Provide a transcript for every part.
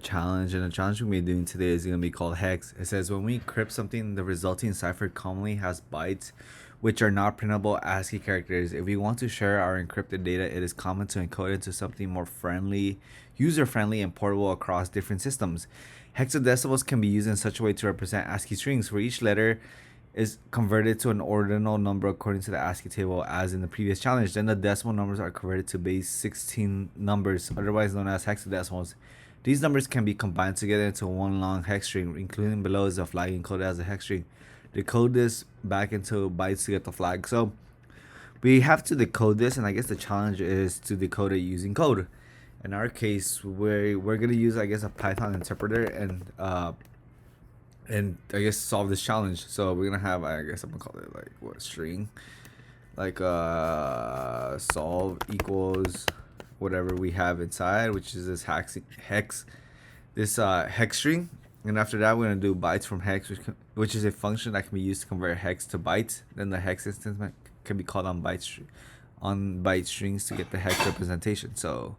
challenge, and the challenge we're gonna be doing today is gonna be called hex. It says when we encrypt something, the resulting cipher commonly has bytes which are not printable ASCII characters. If we want to share our encrypted data, it is common to encode it into something more friendly, user-friendly, and portable across different systems. Hexadecimals can be used in such a way to represent ASCII strings, where each letter is converted to an ordinal number according to the ASCII table as in the previous challenge. Then the decimal numbers are converted to base 16 numbers, otherwise known as hexadecimals. These numbers can be combined together into one long hex string, including below is a flag encoded as a hex string. Decode this back into bytes to get the flag. So we have to decode this, and I guess the challenge is to decode it using code. In our case, we're gonna use, I guess, a Python interpreter and I guess solve this challenge. So we're gonna have, I guess I'm gonna call it like what, string, like solve equals whatever we have inside, which is this hex string. And after that, we're gonna do bytes from hex, which is a function that can be used to convert hex to bytes. Then the hex instance can be called on byte strings to get the hex representation. So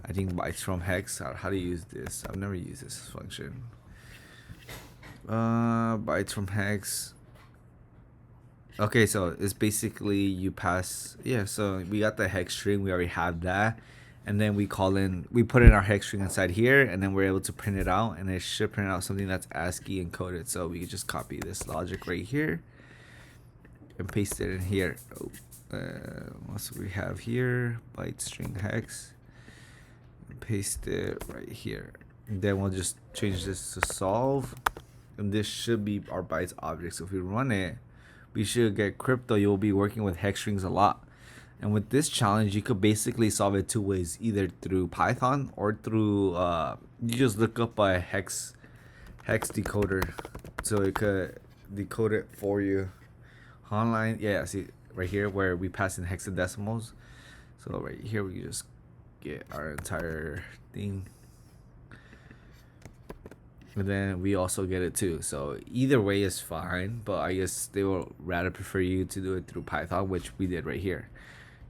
I think bytes from hex. How to use this? I've never used this function. Bytes from hex. Okay, so it's basically you pass, yeah, so we got the hex string, we already have that, and then we put in our hex string inside here, and then we're able to print it out, and it should print out something that's ASCII encoded. So we can just copy this logic right here and paste it in here. What we have here, byte string hex, and paste it right here. And then we'll just change this to solve, and this should be our bytes object. So if we run it, we should get crypto. You'll be working with hex strings a lot, and with this challenge you could basically solve it two ways, either through Python or through you just look up a hex decoder, so it could decode it for you online. Yeah, see right here where we pass in hexadecimals. So right here we just get our entire thing, and then we also get it too. So either way is fine, but I guess they will rather prefer you to do it through Python, which we did right here.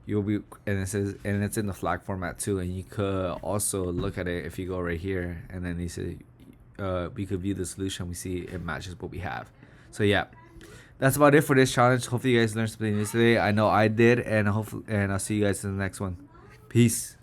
You'll be, and it says, and it's in the flag format too, and you could also look at it if you go right here, and then you say we could view the solution. We see it matches what we have. So yeah, that's about it for this challenge. Hopefully you guys learned something new today. I know I did, and hopefully, and I'll see you guys in the next one. Peace.